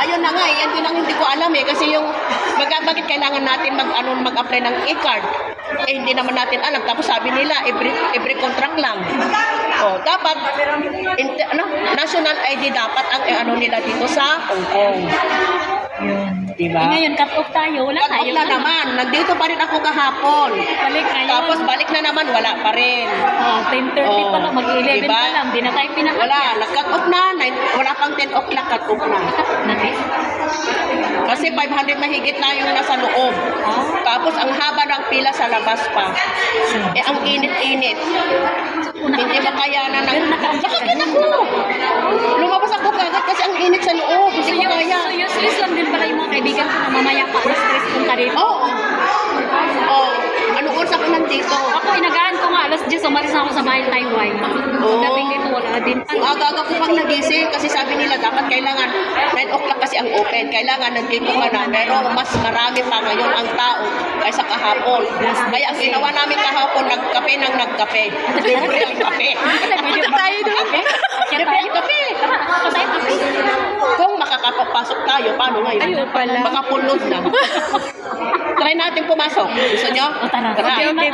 Ayun na nga, yan din ang hindi ko alam eh. Kasi yung, bakit kailangan natin mag-apply ng e-card? Eh, hindi naman natin alam. Tapos sabi nila, every contract lang. O, dapat, national ID dapat ang nila dito sa Hong Kong. Yun. Diba? Ngayon, cut-off tayo. Wala Cut off tayo. na naman. Nandito pa rin ako kahapon. Balik ngayon. Tapos balik na naman, wala pa rin. 10:30 pa lang. Mag-11 Diba? pa lang. Di na tayo pinaka. Wala, nag-cut off na. Wala pang 10 o'clock cut off na. Kasi 500 na higit na yung nasa loob. Tapos ang haba ng pila sa labas pa. Eh, ang init-init. Hindi makayanan ng... Nakakit ako! Lumabas ako kagad kasi ang init sa loob. Hindi ko kaya. So, useless lang din pala yung mga kaibigan ko na mamaya pa. Na-stress punta dito. Oo. Oo. Anong oras ako nandito? Ako, inagaan ko nga. Alas 10, umalis na ako sa bahay Taiwan. Oo. Dating dito, wala din. Ang aga-aga ko pang nagising kasi sabi nila dapat kailangan 9 o'clock kasi ang open. Kailangan nandito ka na. Pero mas marami pa ngayon ang tao kaysa kahapon. Kaya ang ginawa namin kahapon, nagkape ng nagkape. Libre ang kape. Video tayo doon. Libre ang kape. Kung makakapasok tayo, paano ngayon? Ayun pala. Makapulot na. Try natin pumasok. Gusto nyo? O, tara. Tara. Okay, okay.